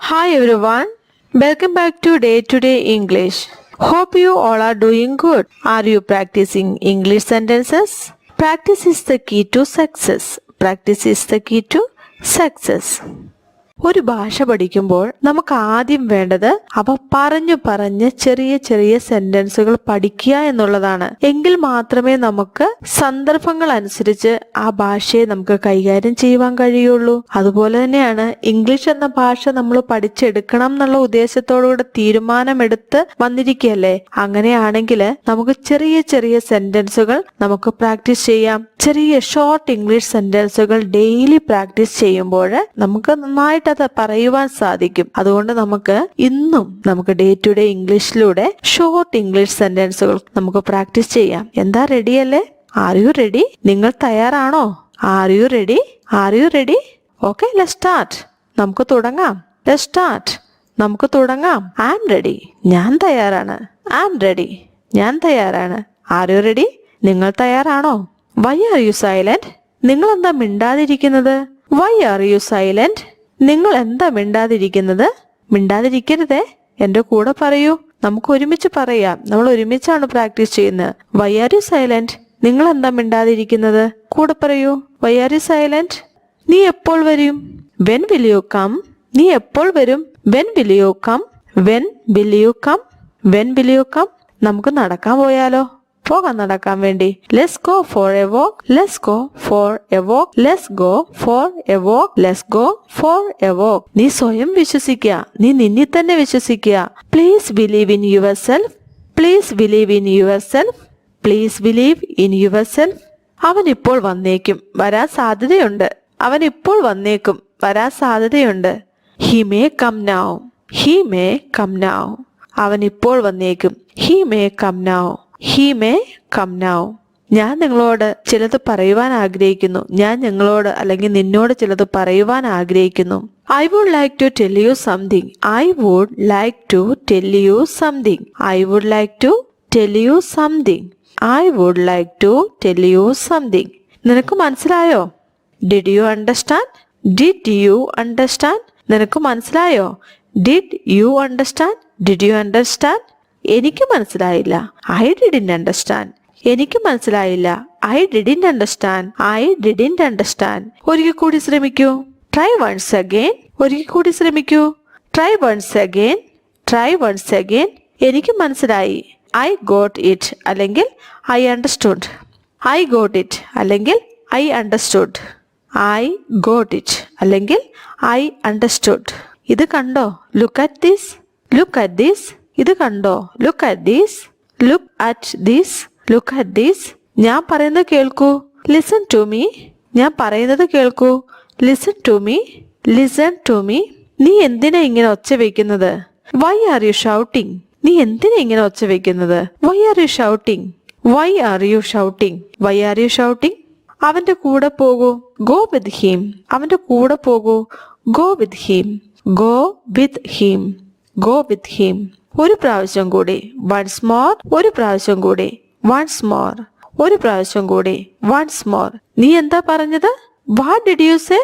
Hi everyone, welcome back to Day to Day English. Hope you all are doing good. Are you practicing English sentences? Practice is the key to success. Practice is the key to success. ഒരു ഭാഷ പഠിക്കുമ്പോൾ നമുക്ക് ആദ്യം വേണ്ടത് അവ പറഞ്ഞ് ചെറിയ ചെറിയ സെന്റൻസുകൾ പഠിക്കുക എന്നുള്ളതാണ്. എങ്കിൽ മാത്രമേ നമുക്ക് സന്ദർഭങ്ങൾ അനുസരിച്ച് ആ ഭാഷയെ നമുക്ക് കൈകാര്യം ചെയ്യുവാൻ കഴിയുള്ളൂ. അതുപോലെ തന്നെയാണ് ഇംഗ്ലീഷ് എന്ന ഭാഷ നമ്മൾ പഠിച്ചെടുക്കണം എന്നുള്ള ഉദ്ദേശത്തോടുകൂടെ തീരുമാനമെടുത്ത് വന്നിരിക്കുകയല്ലേ. അങ്ങനെയാണെങ്കിൽ നമുക്ക് ചെറിയ ചെറിയ സെന്റൻസുകൾ നമുക്ക് പ്രാക്ടീസ് ചെയ്യാം. ചെറിയ ഷോർട്ട് ഇംഗ്ലീഷ് സെന്റൻസുകൾ ഡെയിലി പ്രാക്ടീസ് ചെയ്യുമ്പോൾ നമുക്ക് നന്നായിട്ട് അത് പറയുവാൻ സാധിക്കും. അതുകൊണ്ട് നമുക്ക് ഇന്നും നമുക്ക് ഡേ ടു ഡേ ഇംഗ്ലീഷിലൂടെ ഷോർട്ട് ഇംഗ്ലീഷ് സെന്റൻസുകൾ നമുക്ക് പ്രാക്ടീസ് ചെയ്യാം. എന്താ റെഡിയല്ലേ? Are you ready? നിങ്ങൾ തയ്യാറാണോ? Are you ready? Are you ready? Okay, let's start. നമുക്ക് തുടങ്ങാം. Let's start. നമുക്ക് തുടങ്ങാം. I am ready. ഞാൻ തയ്യാറാണ്. I am ready. ഞാൻ തയ്യാറാണ്. Are you ready? നിങ്ങൾ തയ്യാറാണോ? Why are you silent? നിങ്ങൾ എന്താ മിണ്ടാതിരിക്കുന്നത്? Why are you silent? നിങ്ങൾ എന്താ മിണ്ടാതിരിക്കുന്നത്? മിണ്ടാതിരിക്കരുതേ, എന്റെ കൂടെ പറയൂ. നമുക്ക് ഒരുമിച്ച് പറയാം. നമ്മൾ ഒരുമിച്ചാണ് പ്രാക്ടീസ് ചെയ്യുന്നത്. Why are you silent? നിങ്ങൾ എന്താ മിണ്ടാതിരിക്കുന്നത്? കൂടെ പറയൂ. Why are you silent? നീ എപ്പോൾ വരും? When will you come? നീ എപ്പോൾ വരും? When will you come? When will you come? When will you come? നമുക്ക് നടക്കാൻ പോയാലോ? പോകാം നടക്കാൻ വേണ്ടി. Let's go for a walk. Let's go for a walk. Let's go for a walk. Let's go for a walk. നീ സ്വയം വിശ്വസിക്കുക. നീ നിന്നിൽ തന്നെ വിശ്വസിക്കുക. Please believe in your self. Please believe in your self. Please believe in your self. അവൻ ഇപ്പോൾ വന്നേക്കും. വരാൻ സാധ്യതയുണ്ട്. അവൻ ഇപ്പോൾ വന്നേക്കും. വരാൻ സാധ്യതയുണ്ട്. He may come now. He may come now. അവൻ ഇപ്പോൾ വന്നേക്കും. He may come now. He may come now. ഞാൻ നിങ്ങളോട് ചിലത് പറയുവാൻ ആഗ്രഹിക്കുന്നു. ഞാൻ നിങ്ങളോട് അല്ലെങ്കിൽ നിന്നോട് ചിലത് പറയുവാൻ ആഗ്രഹിക്കുന്നു. I would like to tell you something. I would like to tell you something. I would like to tell you something. I would like to tell you something. നിനക്ക് മനസ്സിലായോ? Did you understand? Did you understand? നിനക്ക് മനസ്സിലായോ? Did you understand? Did you understand? എനിക്ക് മനസ്സിലായില്ല. I didn't understand. എനിക്ക് മനസ്സിലായില്ല. I didn't understand. I didn't understand. ഒരിക്കൽ കൂടി ശ്രമിക്കൂ. Try once again. ഒരിക്കൽ കൂടി ശ്രമിക്കൂ. Try once again. Try once again. എനിക്ക് മനസ്സിലായി. ഐ ഗോട്ട് ഇറ്റ് അല്ലെങ്കിൽ I understood. I got it അല്ലെങ്കിൽ I understood. I got it അല്ലെങ്കിൽ ഐ അണ്ടർസ്റ്റുഡ്. ഇത് കണ്ടോ? Look at this. Look at this. ഇത് കണ്ടോ? Look at this. Look at this. Look at this. ഞാൻ പറയുന്നത് കേൾക്കൂ. Listen to me. ഞാൻ പറയുന്നത് കേൾക്കൂ. Listen to me. Listen to me. നീ എന്തിനാ ഇങ്ങനെ ഒച്ച വെക്കുന്നത്? Why are you shouting? നീ എന്തിനാ ഇങ്ങനെ ഒച്ച വെക്കുന്നത്? Why are you shouting? Why are you shouting? Why are you shouting? അവന്റെ കൂടെ പോകൂ. Go with him. അവന്റെ കൂടെ പോകൂ. Go with him. Go with him. Go with him. ഒരു പ്രാവശ്യം കൂടി. Once more. ഒരു പ്രാവശ്യം കൂടി. Once more. ഒരു പ്രാവശ്യം കൂടി. Once more. നീ എന്താ പറഞ്ഞത്? What did you say?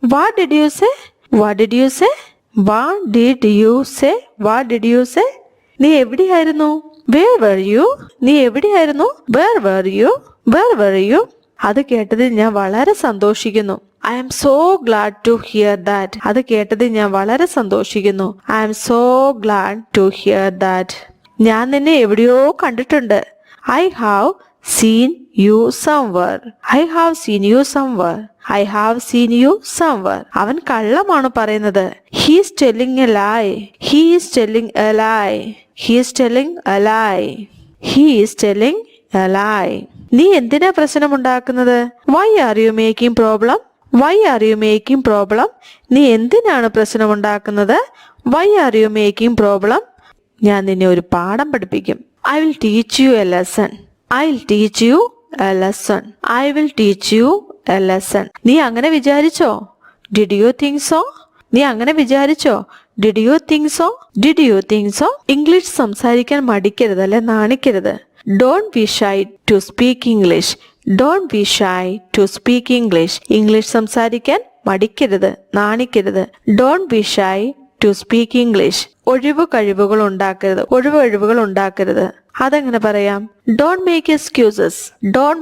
What did you say? What did you say? What did you say? What did you say? നീ എവിടെയായിരുന്നു? Where were you? നീ എവിടെയായിരുന്നു? Where were you? Where were you? അത് കേട്ടതിൽ ഞാൻ വളരെ സന്തോഷിക്കുന്നു. I am so glad to hear that. അത് കേട്ടതിൽ ഞാൻ വളരെ സന്തോഷിക്കുന്നു. I am so glad to hear that. ഞാൻ നിന്നെ എവിടെയോ കണ്ടിട്ടുണ്ട്. I have seen you somewhere. I have seen you somewhere. I have seen you somewhere. അവൻ കള്ളമാണ് പറയുന്നത്. He is telling a lie. He is telling a lie. He is telling a lie. He is telling a lie. നീ എന്തിനാ പ്രശ്നമുണ്ടാക്കുന്നത്? Why are you making problem? Why are you making problem? നീ എന്തിനാണ് പ്രശ്നമുണ്ടാക്കുന്നത്? Why are you making problem? ഞാൻ നിന്നെ ഒരു പാഠം പഠിപ്പിക്കും. I will teach you a lesson. I will teach you a lesson. I will teach you a lesson. നീ അങ്ങനെ വിചാരിച്ചോ? Did you think so? നീ അങ്ങനെ വിചാരിച്ചോ? Did you think so? Did you think so? English സംസാരിക്കാൻ മടിക്കരുത്, അല്ലെ നാണിക്കരുത്. Don't be shy to speak English. Don't be shy to speak English. English സംസാരിക്കാൻ മടിക്കരുത്, നാണിക്കരുത്. Don't be shy to speak English. ഒഴിവ് കഴിവുകൾ ഉണ്ടാക്കരുത്. അതെങ്ങനെ പറയാം? Don't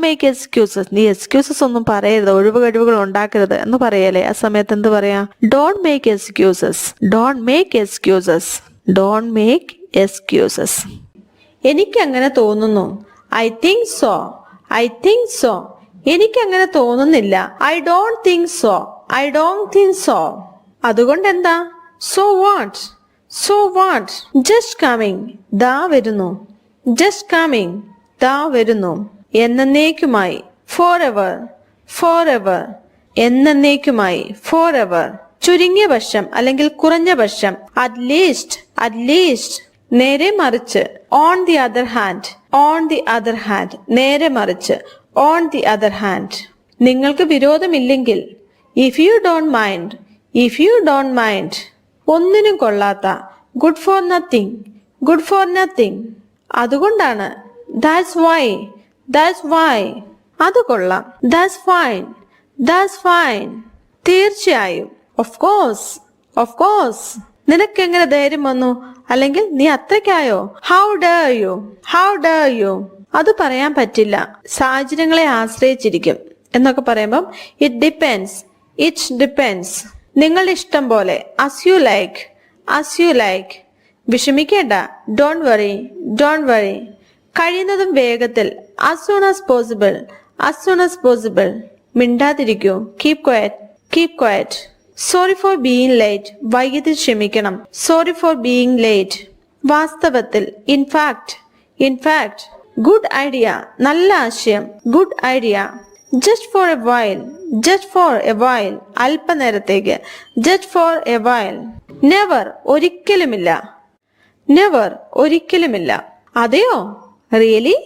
make excuses. നീ എക്സ്ക്യൂസസ് ഒന്നും പറയരുത്, ഒഴിവ് കഴിവുകൾ ഉണ്ടാക്കരുത് എന്ന് പറയല്ലേ. ആ സമയത്ത് എന്ത് പറയാം? Don't make excuses. എനിക്ക് അങ്ങനെ തോന്നുന്നു. I think so. എനിക്ക് അങ്ങനെ തോന്നുന്നില്ല. I don't think so. അതുകൊണ്ട് എന്താ? So what? Just coming. ദാ വരുന്നു. എന്നേക്കുമായി. Forever. എന്നേക്കുമായി. Forever. ചുരുങ്ങിയ പക്ഷം അല്ലെങ്കിൽ കുറഞ്ഞ പക്ഷം. At least. നേരെ മറിച്ച്. On the other hand. നേരെ മറിച്ച്. On the other hand. നിങ്ങൾക്ക് വിരോധമില്ലെങ്കിൽ. If you don't mind. ഒന്നിനും കൊള്ളാത്ത. Good for nothing. അതുകൊണ്ടാണ്. That's why. അത് കൊള്ളാം. That's fine. തീർച്ചയായും. Of course. നിനക്കെങ്ങനെ ധൈര്യം വന്നു? അല്ലെങ്കിൽ നീ അത്രയ്ക്കായോ? How dare you. അത് പറയാൻ പറ്റില്ല. സാഹചര്യങ്ങളെ ആശ്രയിച്ചിരിക്കും എന്നൊക്കെ പറയുമ്പം it depends. നിങ്ങളുടെ ഇഷ്ടം പോലെ. As you like. വിഷമിക്കേണ്ട. Don't worry. കഴിയുന്നതും വേഗത്തിൽ. As soon as possible. മിണ്ടാതിരിക്കൂ. Keep quiet. Sorry for being late. വൈകിയതിൽ ക്ഷമിക്കണം. Sorry for being late. വാസ്തവത്തിൽ. In fact. Good idea. നല്ല ആശയം. Good idea. Just for a while. അല്പനേരത്തേക്ക്. Just for a while. Never. ഒരിക്കലുമില്ല. അതെയോ? Really?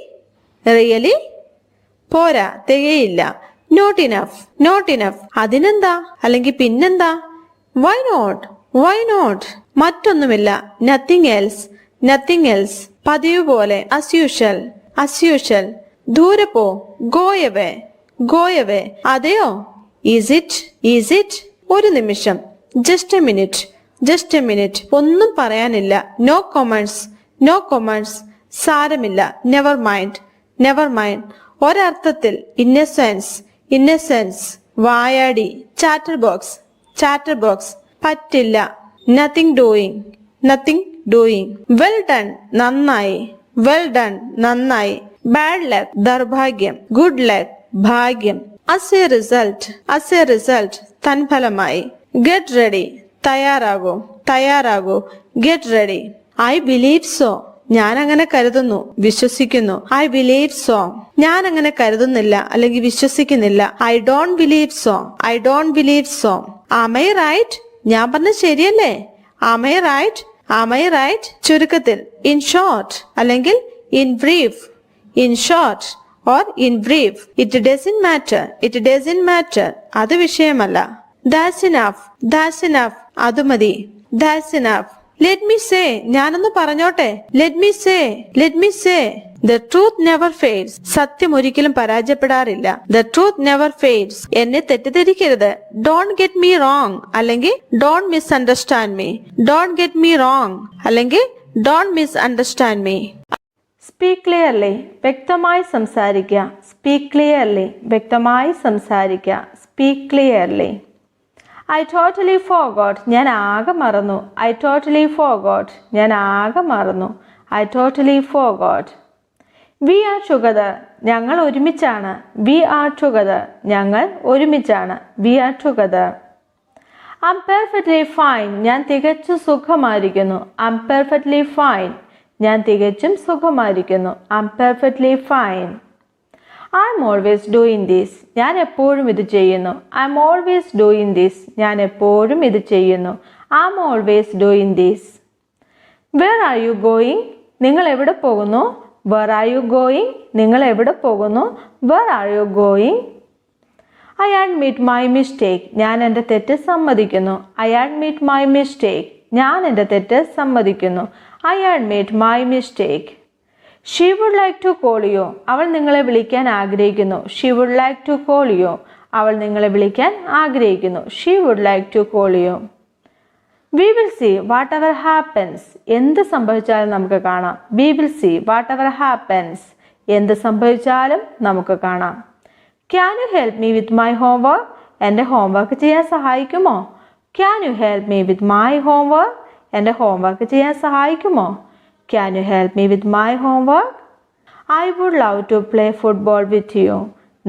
പോരാ, തികയില്ല. Not enough. അതിനെന്താ? അല്ലെങ്കിൽ പിന്നെന്താ? Why not? മറ്റൊന്നുമില്ല. Nothing else. പതിവ് പോലെ. As usual. ദൂരെ പോ. Go away. അതെയോ? Is it? ഒരു നിമിഷം. Just a minute. ഒന്നും പറയാനില്ല. No comments. സാരമില്ല. Never mind. ഒരർത്ഥത്തിൽ. Innocence. വായാടി. Chatterbox. പറ്റില്ല. Nothing doing. Well done. നന്നായി. Bad luck. ദൗർഭാഗ്യം. Good luck. ഭാഗ്യം. As a result. തൻഫലമായി. Get ready. തയ്യാറാകൂ. Get ready. I believe so. ഞാൻ അങ്ങനെ കരുതുന്നു, വിശ്വസിക്കുന്നു. I believe so. ഞാൻ അങ്ങനെ കരുതുന്നില്ല അല്ലെങ്കിൽ വിശ്വസിക്കുന്നില്ല. I don't believe so. Am I right? ഞാൻ പറഞ്ഞ ശരിയല്ലേ? Am I right? ചുരുക്കത്തിൽ. In short അല്ലെങ്കിൽ in brief. In short or in brief. It doesn't matter. അത് വിഷയമല്ല. That's enough. അത് മതി. That's enough. Let me say. ഞാനൊന്ന് പറഞ്ഞോട്ടെ. Let me say. The truth never fades. സത്യം ഒരിക്കലും പരാജയപ്പെടാറില്ല. The truth never fades. എന്നെ തെറ്റിദ്ധരിക്കരുത്. Don't get me wrong അല്ലെങ്കിൽ don't misunderstand me. Don't get me wrong അല്ലെങ്കിൽ don't misunderstand me. Speak clearly. വ്യക്തമായി സംസാരിക്കുക. Speak clearly. വ്യക്തമായി സംസാരിക്കുക. Speak clearly. I totally forgot. ഞാൻ ആകെ മറന്നു. I totally forgot. ഞാൻ ആകെ മറന്നു. I totally forgot. We are together. ഞങ്ങൾ ഒരുമിച്ചാണ്. We are together. ഞങ്ങൾ ഒരുമിച്ചാണ്. We are together. I'm perfectly fine. ഞാൻ തികച്ചും സുഖമായിരിക്കുന്നു. I'm perfectly fine. ഞാൻ തികച്ചും സുഖമായിരിക്കുന്നു. I'm perfectly fine. I'm always doing this. ഞാൻ എപ്പോഴും ഇത് ചെയ്യുന്നു. I'm always doing this. ഞാൻ എപ്പോഴും ഇത് ചെയ്യുന്നു. I'm always doing this. Where are you going? നിങ്ങൾ എവിടെ പോകുന്നു? Where are you going? നിങ്ങൾ എവിടെ പോകുന്നു? Where are you going? I admit my mistake. ഞാൻ എൻ്റെ തെറ്റ് സമ്മതിക്കുന്നു. I admit my mistake. ഞാൻ എൻ്റെ തെറ്റ് സമ്മതിക്കുന്നു. I admit my mistake. She would like to call you. അവൾ നിങ്ങളെ വിളിക്കാൻ ആഗ്രഹിക്കുന്നു. She would like to call you. അവൾ നിങ്ങളെ വിളിക്കാൻ ആഗ്രഹിക്കുന്നു. She would like to call you. We will see whatever happens. എന്ത് സംഭവിച്ചാലും നമുക്ക് കാണാം. We will see whatever happens. എന്ത് സംഭവിച്ചാലും നമുക്ക് കാണാം. Can you help me with my homework? എൻ്റെ ഹോംവർക്ക് ചെയ്യാൻ സഹായിക്കുമോ? Can you help me with my homework? എൻ്റെ ഹോംവർക്ക് ചെയ്യാൻ സഹായിക്കുമോ? Can you help me with my homework? I would love to play football with you.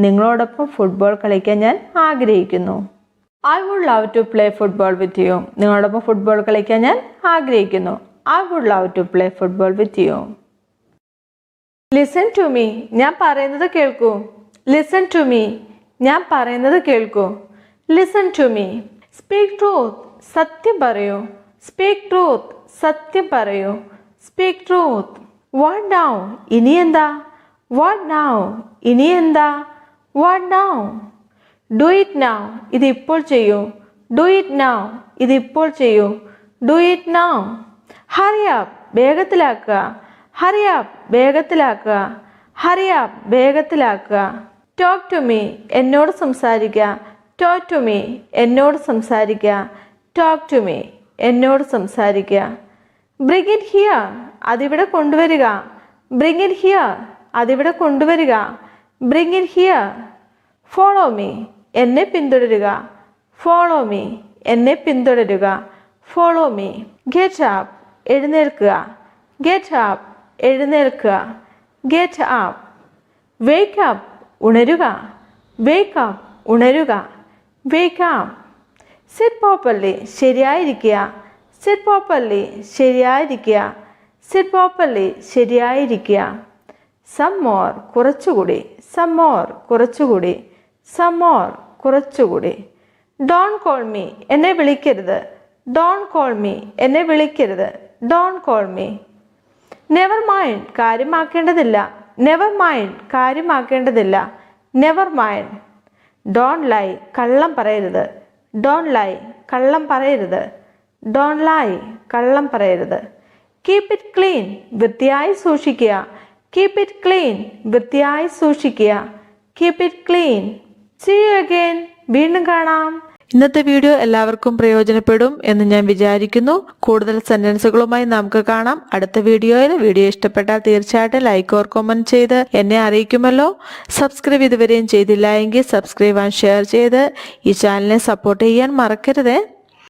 നിങ്ങളോടൊപ്പം football കളിക്കാൻ ഞാൻ ആഗ്രഹിക്കുന്നു. I would love to play football with you. നിങ്ങളോടൊപ്പം football കളിക്കാൻ ഞാൻ ആഗ്രഹിക്കുന്നു. I would love to play football with you. Listen to me. ഞാൻ പറയുന്നത് കേൾക്കൂ. Listen to me. ഞാൻ പറയുന്നത് കേൾക്കൂ. Listen to me. Speak truth. സത്യം പറയൂ. Speak truth. സത്യം പറയൂ. Speak truth. What now? ഇനി എന്താ? What now? ഇനി എന്താ? What now? Do it now. ഇത് ഇപ്പോൾ ചെയ്യൂ. Do it now. ഇത് ഇപ്പോൾ ചെയ്യൂ. Do it now. Hurry up. വേഗത്തിലാക്കുക. Hurry up. വേഗത്തിലാക്കുക. Hurry up. വേഗത്തിലാക്കുക. Talk to me. എന്നോട് സംസാരിക്കുക. Talk to me. എന്നോട് സംസാരിക്കുക. Talk to me. എന്നോട് സംസാരിക്കുക. Bring it here. അതിവിടെ കൊണ്ടുവരിക. Bring it here. അതിവിടെ കൊണ്ടുവരിക. Bring it here. Follow me. എന്നെ പിന്തുടരുക. Follow me. എന്നെ പിന്തുടരുക. Follow me. Get up. എഴുന്നേൽക്കുക. Get up. എഴുന്നേൽക്കുക. Get up. Wake up. ഉണരുക. Wake up. ഉണരുക. Wake up. Sit properly. ശരിയായിരിക്കുക. Sit properly. ശരിയായിരിക്കുക. Sit properly. ശരിയായിരിക്കുക. Some more. കുറച്ചുകൂടി. Some more. കുറച്ചുകൂടി. Some more. കുറച്ചുകൂടി. Don't call me. എന്നെ വിളിക്കരുത്. Don't call me. എന്നെ വിളിക്കരുത്. Don't call me. Never mind. കാര്യമാക്കേണ്ടതില്ല. Never mind. കാര്യമാക്കേണ്ടതില്ല. Never mind. Don't lie. കള്ളം പറയരുത്. Don't lie. കള്ളം പറയരുത്. Don't lie. കള്ളം പറയരുത്. Keep it clean. വൃത്തിയായി സൂക്ഷിക്കുക. Keep it clean. വൃത്തിയായി സൂക്ഷിക്കുക. Keep it clean. See you again. വീണ്ടും കാണാം. ഇന്നത്തെ വീഡിയോ എല്ലാവർക്കും പ്രയോജനപ്പെടും എന്ന് ഞാൻ വിചാരിക്കുന്നു. കൂടുതൽ സെന്റൻസുകളുമായി നമുക്ക് കാണാം അടുത്ത വീഡിയോയിൽ. വീഡിയോ ഇഷ്ടപ്പെട്ടാൽ തീർച്ചയായിട്ടും ലൈക്ക് ഓർ കമന്റ് ചെയ്ത് എന്നെ അറിയിക്കുമല്ലോ. സബ്സ്ക്രൈബ് ഇതുവരെയും ചെയ്തില്ല എങ്കിൽ സബ്സ്ക്രൈബ് ആൻഡ് ഷെയർ ചെയ്ത് ഈ ചാനലിനെ സപ്പോർട്ട് ചെയ്യാൻ മറക്കരുതേ.